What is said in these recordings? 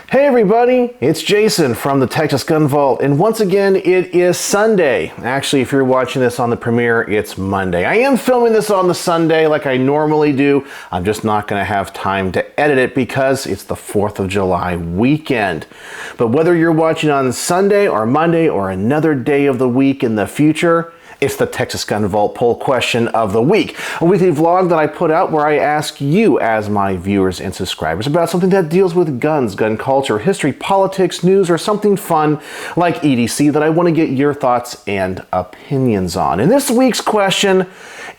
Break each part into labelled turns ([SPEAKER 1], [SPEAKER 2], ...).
[SPEAKER 1] Hey everybody, it's Jason from the Texas Gun Vault, and once again it is Sunday. Actually, if you're watching this on the premiere, it's Monday. I am filming this on the Sunday like I normally do. I'm just not going to have time to edit it because it's the 4th of July weekend. But whether you're watching on Sunday or Monday or another day of the week in the future, it's the Texas Gun Vault Poll Question of the Week, a weekly vlog that I put out where I ask you as my viewers and subscribers about something that deals with guns, gun culture, history, politics, news, or something fun like EDC that I want to get your thoughts and opinions on. And this week's question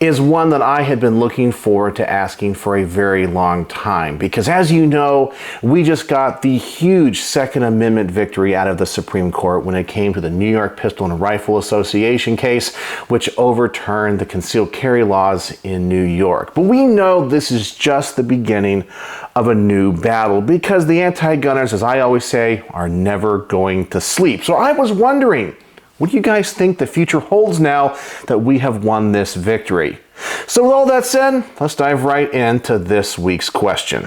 [SPEAKER 1] is one that I had been looking forward to asking for a very long time because, as you know, we just got the huge Second Amendment victory out of the Supreme Court when it came to the New York Pistol and Rifle Association case, which overturned the concealed carry laws in New York. But we know this is just the beginning of a new battle because the anti-gunners, as I always say, are never going to sleep. So I was wondering, what do you guys think the future holds now that we have won this victory? So with all that said, let's dive right into this week's question.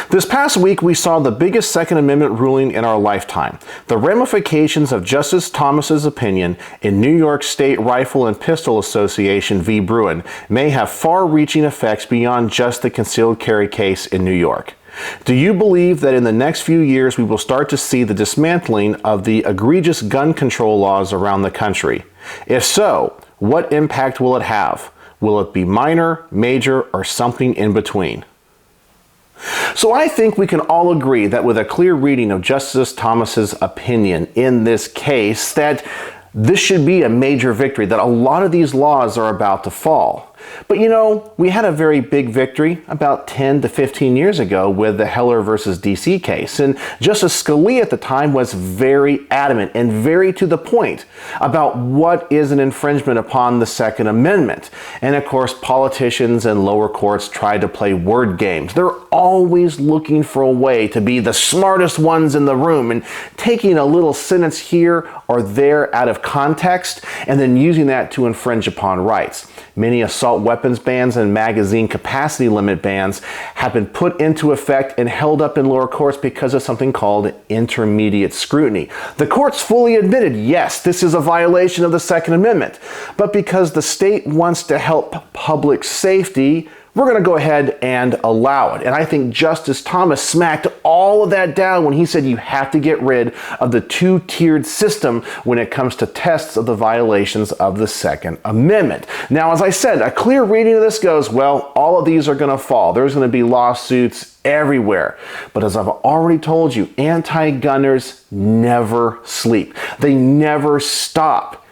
[SPEAKER 1] This past week, we saw the biggest Second Amendment ruling in our lifetime. The ramifications of Justice Thomas's opinion in New York State Rifle and Pistol Association v. Bruen may have far-reaching effects beyond just the concealed carry case in New York. Do you believe that in the next few years we will start to see the dismantling of the egregious gun control laws around the country? If so, what impact will it have? Will it be minor, major, or something in between? So I think we can all agree that with a clear reading of Justice Thomas's opinion in this case, that this should be a major victory, that a lot of these laws are about to fall. But you know, we had a very big victory about 10 to 15 years ago with the Heller versus DC case, and Justice Scalia at the time was very adamant and very to the point about what is an infringement upon the Second Amendment. And of course, politicians and lower courts tried to play word games. They're always looking for a way to be the smartest ones in the room and taking a little sentence here or there out of context and then using that to infringe upon rights. Many assault weapons bans and magazine capacity limit bans have been put into effect and held up in lower courts because of something called intermediate scrutiny. The courts fully admitted, yes, this is a violation of the Second Amendment, but because the state wants to help public safety, we're going to go ahead and allow it. And I think Justice Thomas smacked all of that down when he said you have to get rid of the two-tiered system when it comes to tests of the violations of the Second Amendment. Now, as I said, a clear reading of this goes, well, all of these are going to fall. There's going to be lawsuits everywhere. But as I've already told you, anti-gunners never sleep. They never stop.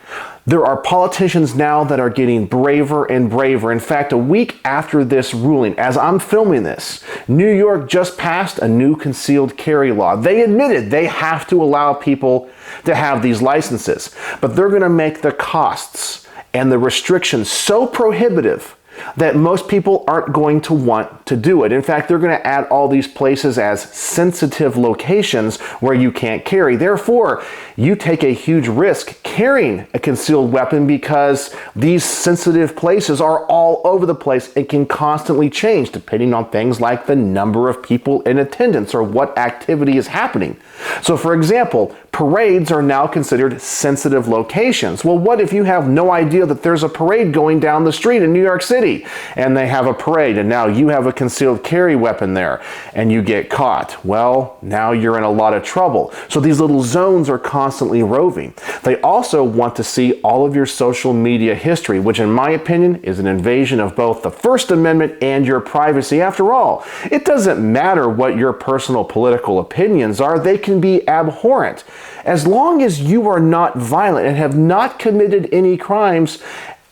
[SPEAKER 1] There are politicians now that are getting braver and braver. In fact, a week after this ruling, as I'm filming this, New York just passed a new concealed carry law. They admitted they have to allow people to have these licenses, but they're going to make the costs and the restrictions so prohibitive that most people aren't going to want to do it. In fact, they're going to add all these places as sensitive locations where you can't carry. Therefore, you take a huge risk carrying a concealed weapon because these sensitive places are all over the place and can constantly change depending on things like the number of people in attendance or what activity is happening. So for example, parades are now considered sensitive locations. Well, what if you have no idea that there's a parade going down the street in New York City and they have a parade and now you have a concealed carry weapon there and you get caught? Well, now you're in a lot of trouble. So these little zones are constantly roving. They also want to see all of your social media history, which in my opinion is an invasion of both the First Amendment and your privacy. After all, it doesn't matter what your personal political opinions are. They can be abhorrent. As long as you are not violent and have not committed any crimes,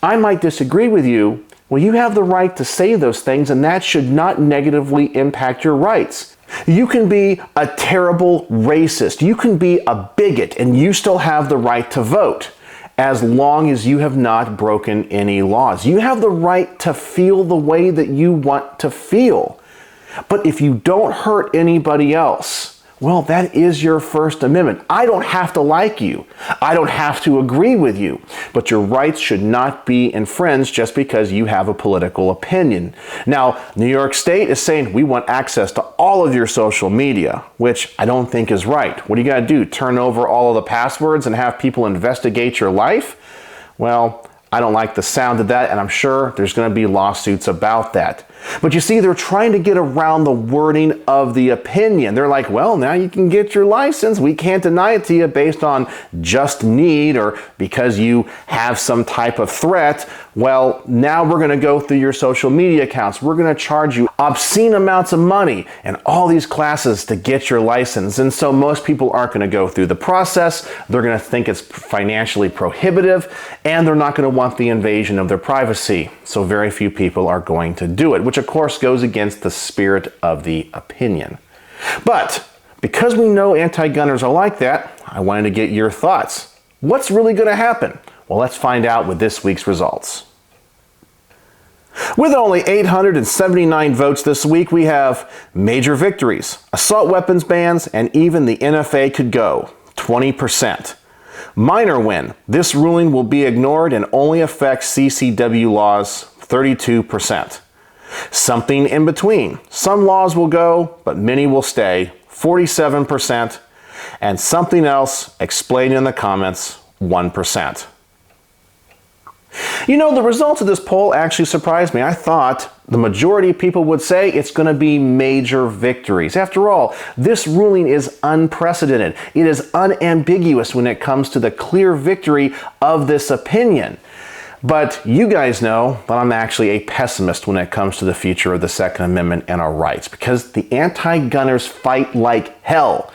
[SPEAKER 1] I might disagree with you. Well, you have the right to say those things, and that should not negatively impact your rights. You can be a terrible racist. You can be a bigot, and you still have the right to vote, as long as you have not broken any laws. You have the right to feel the way that you want to feel. But if you don't hurt anybody else, Well, that is your First Amendment. I don't have to like you. I don't have to agree with you. But your rights should not be infringed just because you have a political opinion. Now, New York State is saying we want access to all of your social media, which I don't think is right. What do you got to do? Turn over all of the passwords and have people investigate your life? Well, I don't like the sound of that, and I'm sure there's going to be lawsuits about that. But you see, they're trying to get around the wording of the opinion. They're like, well, now you can get your license. We can't deny it to you based on just need or because you have some type of threat. Well, now we're going to go through your social media accounts. We're going to charge you obscene amounts of money and all these classes to get your license. And so most people aren't going to go through the process. They're going to think it's financially prohibitive, and they're not going to want the invasion of their privacy. So very few people are going to do it, which of course goes against the spirit of the opinion. But because we know anti-gunners are like that, I wanted to get your thoughts. What's really going to happen? Well, let's find out with this week's results. With only 879 votes this week, we have major victories, assault weapons bans, and even the NFA could go, 20%. Minor win, this ruling will be ignored and only affects CCW laws, 32%. Something in between, some laws will go, but many will stay, 47%. And something else, explained in the comments, 1%. You know, the results of this poll actually surprised me. I thought the majority of people would say it's going to be major victories. After all, this ruling is unprecedented. It is unambiguous when it comes to the clear victory of this opinion. But you guys know that I'm actually a pessimist when it comes to the future of the Second Amendment and our rights, because the anti-gunners fight like hell.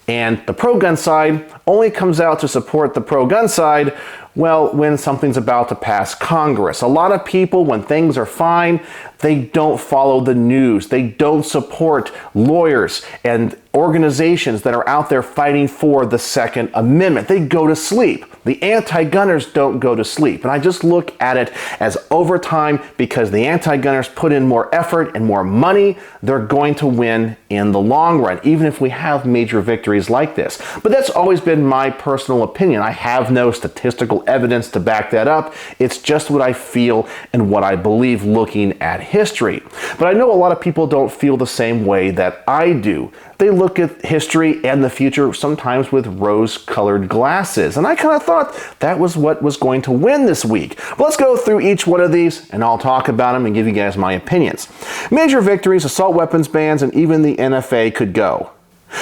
[SPEAKER 1] And the pro-gun side only comes out to support the pro-gun side, well, when something's about to pass Congress. A lot of people, when things are fine, they don't follow the news. They don't support lawyers and organizations that are out there fighting for the Second Amendment. They go to sleep. The anti-gunners don't go to sleep. And I just look at it as overtime, because the anti-gunners put in more effort and more money. They're going to win in the long run, even if we have major victories like this. But that's always been my personal opinion. I have no statistical evidence to back that up. It's just what I feel and what I believe looking at history. But I know a lot of people don't feel the same way that I do. They look at history and the future sometimes with rose-colored glasses. And I kind of thought that was what was going to win this week. But let's go through each one of these and I'll talk about them and give you guys my opinions. Major victories, assault weapons bans, and even the NFA could go.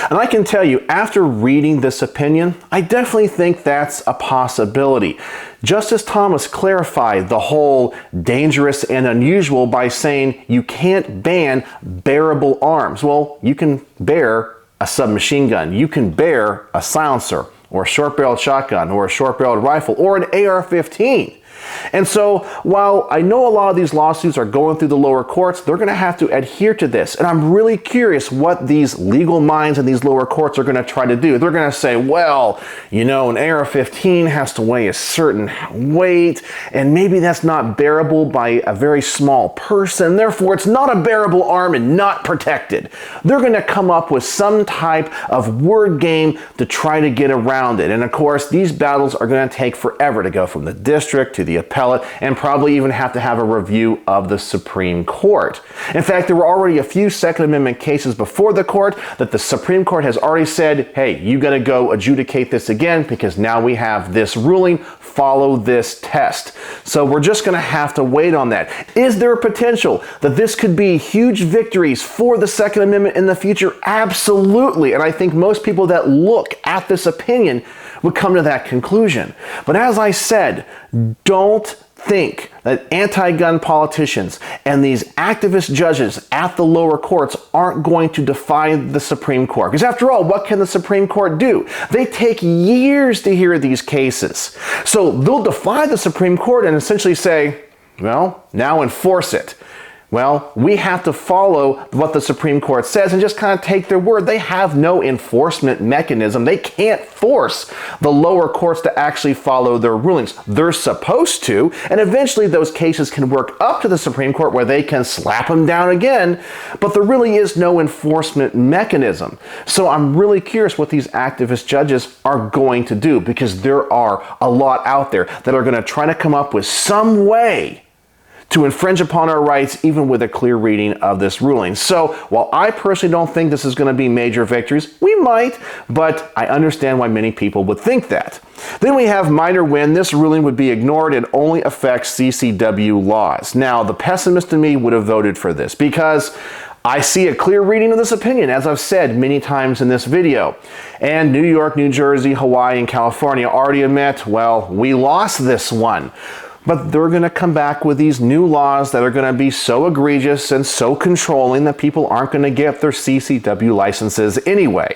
[SPEAKER 1] And I can tell you, after reading this opinion, I definitely think that's a possibility. Justice Thomas clarified the whole dangerous and unusual by saying you can't ban bearable arms. Well, you can bear a submachine gun, you can bear a silencer, or a short-barreled shotgun, or a short-barreled rifle, or an AR-15. And so while I know a lot of these lawsuits are going through the lower courts, they're going to have to adhere to this. And I'm really curious what these legal minds in these lower courts are going to try to do. They're going to say, well, you know, an AR-15 has to weigh a certain weight, and maybe that's not bearable by a very small person. Therefore, it's not a bearable arm and not protected. They're going to come up with some type of word game to try to get around it. And of course, these battles are going to take forever to go from the district to the appellate, and probably even have to have a review of the Supreme Court. In fact, there were already a few Second Amendment cases before the court that the Supreme Court has already said, hey, you got to go adjudicate this again because now we have this ruling, follow this test. So we're just going to have to wait on that. Is there a potential that this could be huge victories for the Second Amendment in the future? Absolutely. And I think most people that look at this opinion would come to that conclusion. But as I said, don't think that anti-gun politicians and these activist judges at the lower courts aren't going to defy the Supreme Court. Because after all, what can the Supreme Court do? They take years to hear these cases. So they'll defy the Supreme Court and essentially say, well, now enforce it. Well, we have to follow what the Supreme Court says and just kind of take their word. They have no enforcement mechanism. They can't force the lower courts to actually follow their rulings. They're supposed to, and eventually those cases can work up to the Supreme Court where they can slap them down again, but there really is no enforcement mechanism. So I'm really curious what these activist judges are going to do, because there are a lot out there that are going to try to come up with some way to infringe upon our rights, even with a clear reading of this ruling. So while I personally don't think this is going to be major victories, we might, but I understand why many people would think that. Then we have minor win. This ruling would be ignored and only affects CCW laws. Now, the pessimist in me would have voted for this because I see a clear reading of this opinion, as I've said many times in this video. And New York, New Jersey, Hawaii, and California already admit, well, we lost this one. But they're going to come back with these new laws that are going to be so egregious and so controlling that people aren't going to get their CCW licenses anyway.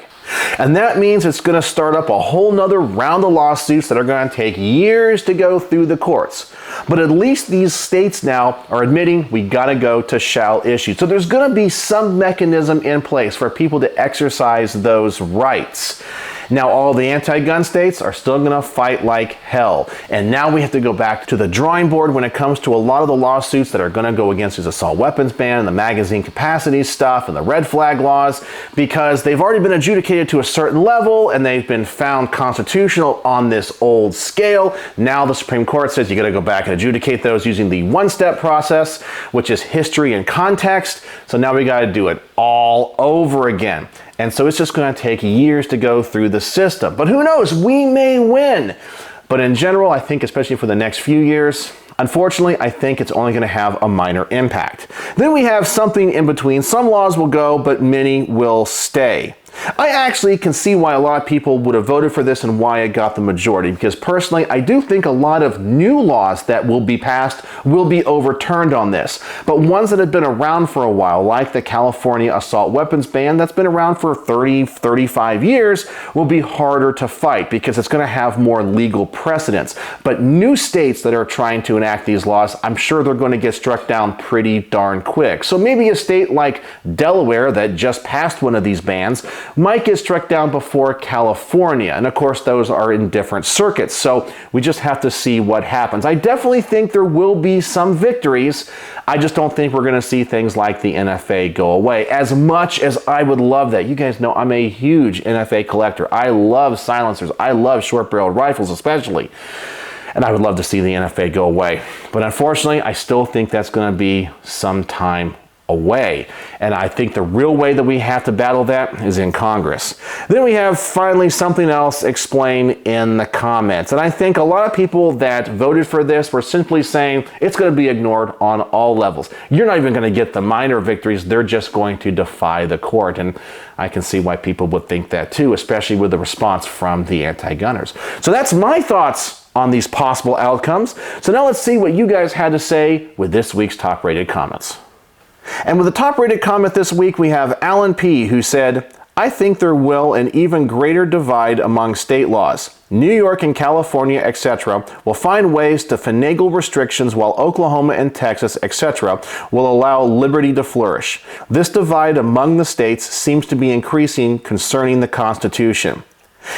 [SPEAKER 1] And that means it's going to start up a whole nother round of lawsuits that are going to take years to go through the courts. But at least these states now are admitting we got to go to shall issue. So there's going to be some mechanism in place for people to exercise those rights. Now, all the anti-gun states are still going to fight like hell. And now we have to go back to the drawing board when it comes to a lot of the lawsuits that are going to go against this assault weapons ban and the magazine capacity stuff and the red flag laws, because they've already been adjudicated to a certain level and they've been found constitutional on this old scale. Now the Supreme Court says you got to go back and adjudicate those using the one-step process, which is history and context. So now we got to do it all over again. And so it's just going to take years to go through the system. But who knows? We may win. But in general, I think especially for the next few years, unfortunately, I think it's only going to have a minor impact. Then we have something in between. Some laws will go, but many will stay. I actually can see why a lot of people would have voted for this and why it got the majority, because personally, I do think a lot of new laws that will be passed will be overturned on this. But ones that have been around for a while, like the California assault weapons ban that's been around for 30, 35 years, will be harder to fight because it's going to have more legal precedence. But new states that are trying to enact these laws, I'm sure they're going to get struck down pretty darn quick. So maybe a state like Delaware that just passed one of these bans might get struck down before California. And of course, those are in different circuits. So we just have to see what happens. I definitely think there will be some victories. I just don't think we're going to see things like the NFA go away. As much as I would love that. You guys know I'm a huge NFA collector. I love silencers. I love short-barreled rifles especially. And I would love to see the NFA go away. But unfortunately, I still think that's going to be some time away. And I think the real way that we have to battle that is in Congress. Then we have finally something else explained in the comments. And I think a lot of people that voted for this were simply saying it's going to be ignored on all levels. You're not even going to get the minor victories. They're just going to defy the court. And I can see why people would think that too, especially with the response from the anti-gunners. So that's my thoughts on these possible outcomes. So now let's see what you guys had to say with this week's top-rated comments. And with the top-rated comment this week, we have Alan P., who said, I think there will an even greater divide among state laws. New York and California, etc., will find ways to finagle restrictions while Oklahoma and Texas, etc., will allow liberty to flourish. This divide among the states seems to be increasing concerning the Constitution.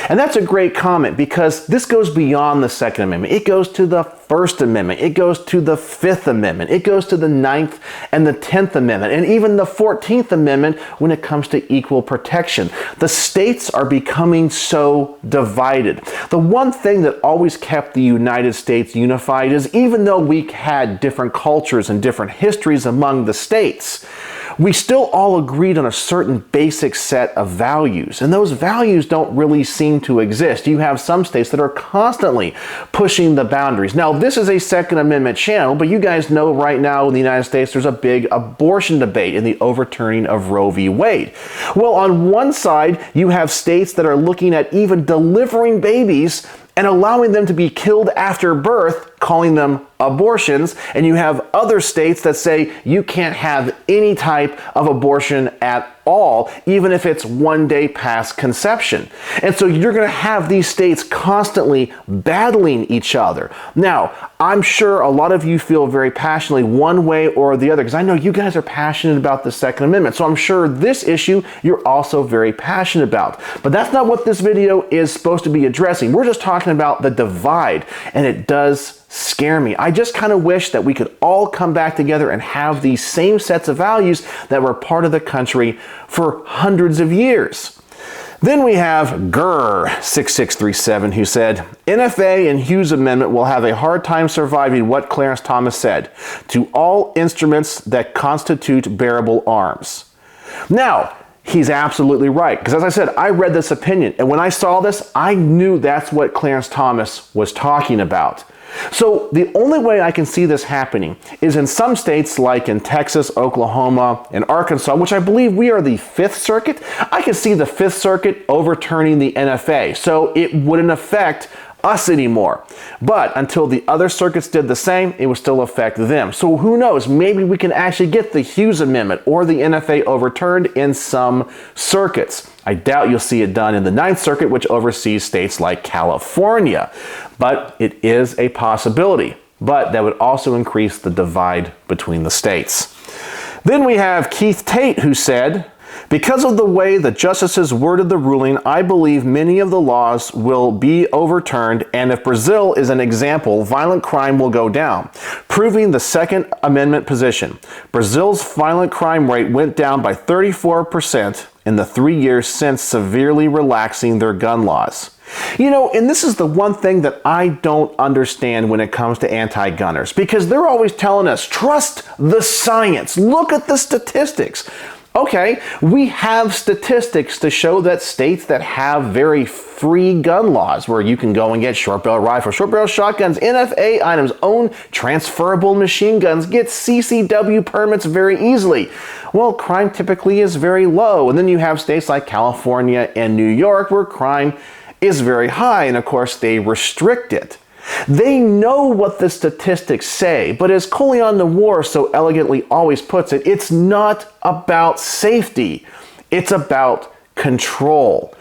[SPEAKER 1] And that's a great comment because this goes beyond the Second Amendment. It goes to the First Amendment. It goes to the Fifth Amendment. It goes to the Ninth and the 10th Amendment, and even the 14th Amendment when it comes to equal protection. The states are becoming so divided. The one thing that always kept the United States unified is even though we had different cultures and different histories among the states, we still all agreed on a certain basic set of values, and those values don't really seem to exist. You have some states that are constantly pushing the boundaries. Now, this is a Second Amendment channel, but you guys know right now in the United States there's a big abortion debate in the overturning of Roe v. Wade. Well, on one side, you have states that are looking at even delivering babies and allowing them to be killed after birth calling them abortions, and you have other states that say you can't have any type of abortion at all, even if it's 1 day past conception. And so you're going to have these states constantly battling each other. Now, I'm sure a lot of you feel very passionately one way or the other, because I know you guys are passionate about the Second Amendment. So I'm sure this issue you're also very passionate about. But that's not what this video is supposed to be addressing. We're just talking about the divide, and it does scare me. I just kind of wish that we could all come back together and have these same sets of values that were part of the country for hundreds of years. Then we have Grr6637, who said, NFA and Hughes Amendment will have a hard time surviving what Clarence Thomas said, to all instruments that constitute bearable arms. Now, he's absolutely right, because as I said, I read this opinion, and when I saw this, I knew that's what Clarence Thomas was talking about. So the only way I can see this happening is in some states like in Texas, Oklahoma, and Arkansas, which I believe we are the Fifth Circuit. I can see the Fifth Circuit overturning the NFA, so it wouldn't affect us anymore. But until the other circuits did the same, it would still affect them. So who knows, maybe we can actually get the Hughes Amendment or the NFA overturned in some circuits. I doubt you'll see it done in the Ninth Circuit, which oversees states like California. But it is a possibility. But that would also increase the divide between the states. Then we have Keith Tate, who said, because of the way the justices worded the ruling, I believe many of the laws will be overturned, and if Brazil is an example, violent crime will go down, proving the Second Amendment position. Brazil's violent crime rate went down by 34% in the 3 years since severely relaxing their gun laws. You know, and this is the one thing that I don't understand when it comes to anti-gunners, because they're always telling us, trust the science, look at the statistics. Okay, we have statistics to show that states that have very free gun laws, where you can go and get short barrel rifles, short barrel shotguns, NFA items, own transferable machine guns, get CCW permits very easily. Well, crime typically is very low. And then you have states like California and New York where crime is very high, and of course they restrict it. They know what the statistics say, but as Coleon Noir so elegantly always puts it, it's not about safety, it's about control.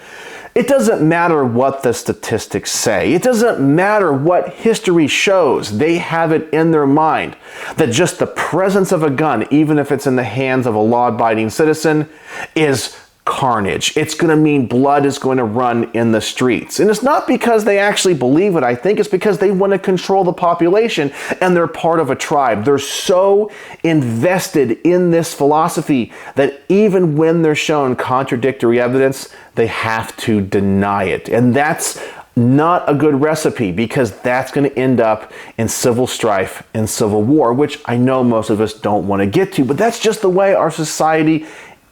[SPEAKER 1] It doesn't matter what the statistics say. It doesn't matter what history shows. They have it in their mind that just the presence of a gun, even if it's in the hands of a law-abiding citizen, is carnage. It's going to mean blood is going to run in the streets. And it's not because they actually believe it. I think it's because they want to control the population, and they're part of a tribe. They're so invested in this philosophy that even when they're shown contradictory evidence, they have to deny it. And that's not a good recipe, because that's going to end up in civil strife and civil war, which I know most of us don't want to get to, but that's just the way our society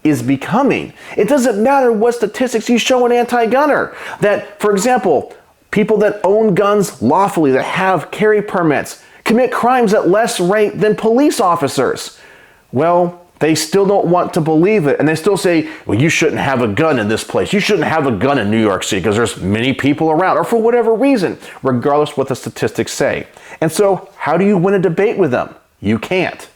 [SPEAKER 1] is becoming. It doesn't matter what statistics you show an anti-gunner. That, for example, people that own guns lawfully, that have carry permits, commit crimes at less rate than police officers. Well, they still don't want to believe it. And they still say, well, you shouldn't have a gun in this place. You shouldn't have a gun in New York City because there's many people around, or for whatever reason, regardless what the statistics say. And so how do you win a debate with them? You can't.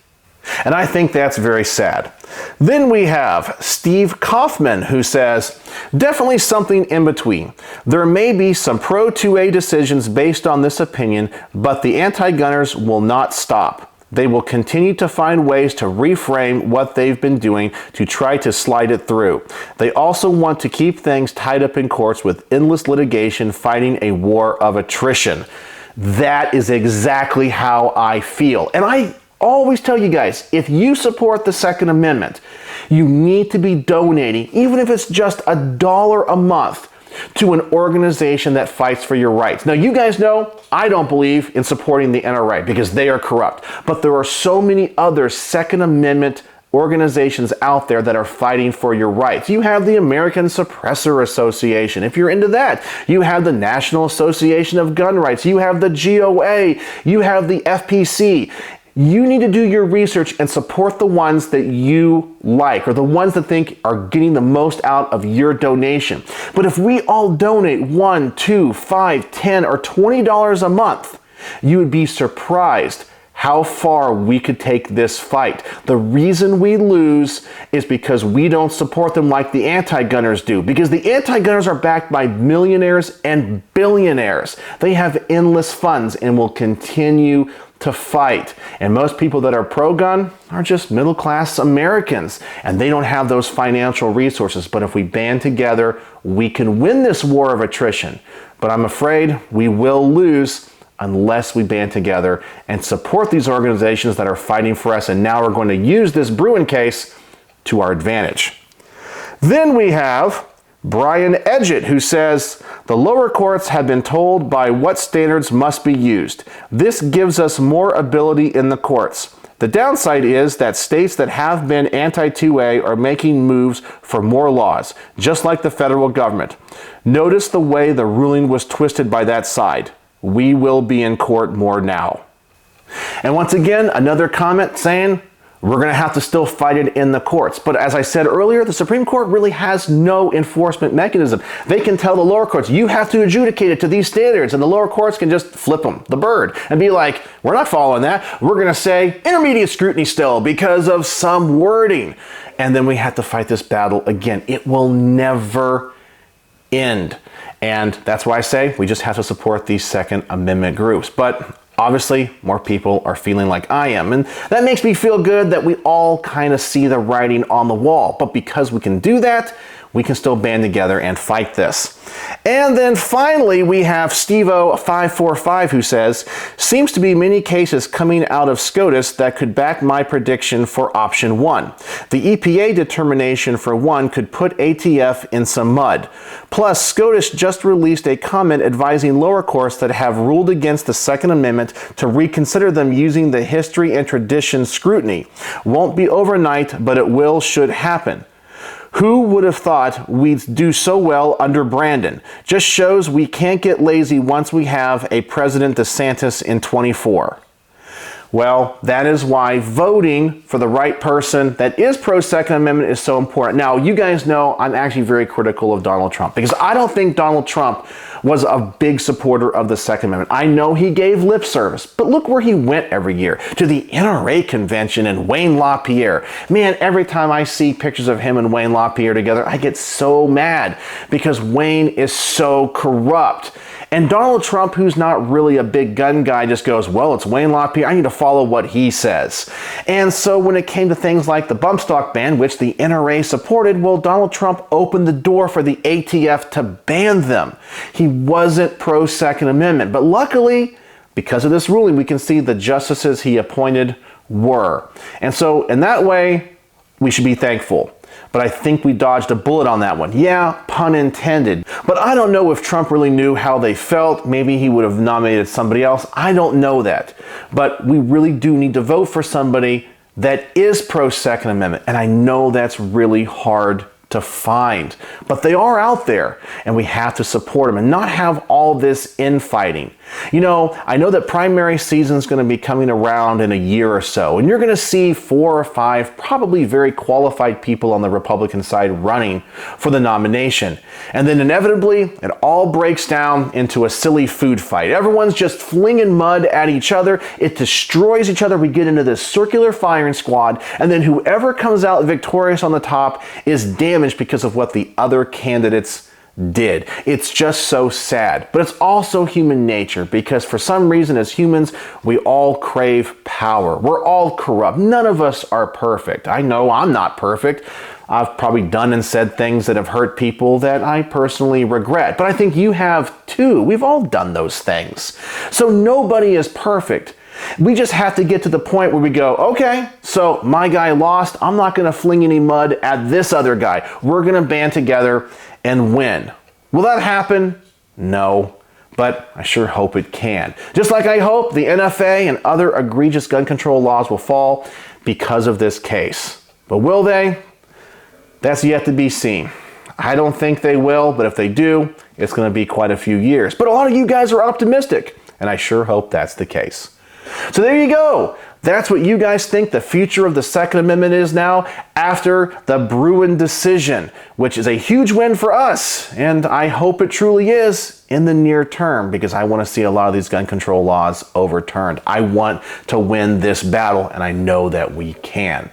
[SPEAKER 1] And I think that's very sad. Then we have Steve Kaufman, who says, definitely something in between. There may be some pro-2A decisions based on this opinion, but the anti-gunners will not stop. They will continue to find ways to reframe what they've been doing to try to slide it through. They also want to keep things tied up in courts with endless litigation, fighting a war of attrition. That is exactly how I feel. And I always tell you guys, if you support the Second Amendment, you need to be donating, even if it's just $1 a month, to an organization that fights for your rights. Now, you guys know I don't believe in supporting the NRA because they are corrupt, but there are so many other Second Amendment organizations out there that are fighting for your rights. You have the American Suppressor Association. If you're into that, you have the National Association of Gun Rights. You have the GOA. You have the FPC. You need to do your research and support the ones that you like, or the ones that think are getting the most out of your donation. But if we all donate $1, $2, $5, $10, or $20 a month, You would be surprised how far we could take this fight. The reason we lose is because we don't support them like the anti-gunners do, because the anti-gunners are backed by millionaires and billionaires. They have endless funds and will continue to fight. And most people that are pro-gun are just middle-class Americans, and they don't have those financial resources. But if we band together, we can win this war of attrition. But I'm afraid we will lose unless we band together and support these organizations that are fighting for us. And now we're going to use this Bruen case to our advantage. Then we have Brian Edgett, who says, the lower courts have been told by what standards must be used. This gives us more ability in the courts. The downside is that states that have been anti-2A are making moves for more laws, just like the federal government. Notice the way the ruling was twisted by that side. We will be in court more now. And once again, another comment saying we're going to have to still fight it in the courts. But as I said earlier, the Supreme Court really has no enforcement mechanism. They can tell the lower courts, you have to adjudicate it to these standards, and the lower courts can just flip them, the bird, and be like, we're not following that. We're going to say intermediate scrutiny still because of some wording. And then we have to fight this battle again. It will never end. And that's why I say we just have to support these Second Amendment groups. But obviously, more people are feeling like I am. And that makes me feel good that we all kind of see the writing on the wall. But because we can do that, we can still band together and fight this. And then finally, we have Stevo545 who says, seems to be many cases coming out of SCOTUS that could back my prediction for option 1. The EPA determination for 1 could put ATF in some mud. Plus, SCOTUS just released a comment advising lower courts that have ruled against the Second Amendment to reconsider them using the history and tradition scrutiny. Won't be overnight, but it should happen. Who would have thought we'd do so well under Brandon? Just shows we can't get lazy once we have a President DeSantis in 24. Well, that is why voting for the right person that is pro-Second Amendment is so important. Now, you guys know I'm actually very critical of Donald Trump because I don't think Donald Trump was a big supporter of the Second Amendment. I know he gave lip service, but look where he went every year, to the NRA convention and Wayne LaPierre. Man, every time I see pictures of him and Wayne LaPierre together, I get so mad because Wayne is so corrupt. And Donald Trump, who's not really a big gun guy, just goes, well, it's Wayne LaPierre, I need to follow what he says. And so when it came to things like the bump stock ban, which the NRA supported, well, Donald Trump opened the door for the ATF to ban them. He wasn't pro-Second Amendment. But luckily, because of this ruling, we can see the justices he appointed were. And so in that way, we should be thankful. But I think we dodged a bullet on that one. Yeah, pun intended. But I don't know if Trump really knew how they felt. Maybe he would have nominated somebody else. I don't know that. But we really do need to vote for somebody that is pro-Second Amendment. And I know that's really hard to find. But they are out there, and we have to support them and not have all this infighting. You know, I know that primary season is going to be coming around in a year or so, and you're going to see 4 or 5 probably very qualified people on the Republican side running for the nomination. And then inevitably, it all breaks down into a silly food fight. Everyone's just flinging mud at each other. It destroys each other. We get into this circular firing squad, and then whoever comes out victorious on the top is damaged because of what the other candidates did. It's just so sad. But it's also human nature because for some reason as humans, we all crave power. We're all corrupt. None of us are perfect. I know I'm not perfect. I've probably done and said things that have hurt people that I personally regret. But I think you have too. We've all done those things. So nobody is perfect. We just have to get to the point where we go, okay, so my guy lost. I'm not going to fling any mud at this other guy. We're going to band together and win. Will that happen? No, but I sure hope it can. Just like I hope the NFA and other egregious gun control laws will fall because of this case. But will they? That's yet to be seen. I don't think they will, but if they do, it's going to be quite a few years. But a lot of you guys are optimistic, and I sure hope that's the case. So there you go. That's what you guys think the future of the Second Amendment is now after the Bruen decision, which is a huge win for us, and I hope it truly is in the near term, because I want to see a lot of these gun control laws overturned. I want to win this battle, and I know that we can.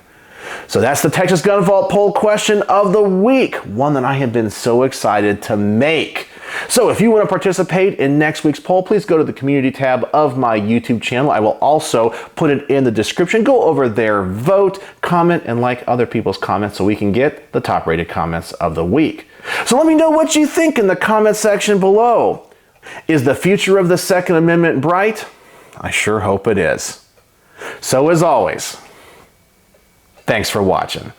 [SPEAKER 1] So that's the Texas Gun Vault poll question of the week, one that I have been so excited to make. So if you want to participate in next week's poll, please go to the community tab of my YouTube channel. I will also put it in the description. Go over there, vote, comment, and like other people's comments so we can get the top rated comments of the week. So let me know what you think in the comment section below. Is the future of the Second Amendment bright? I sure hope it is. So as always, thanks for watching.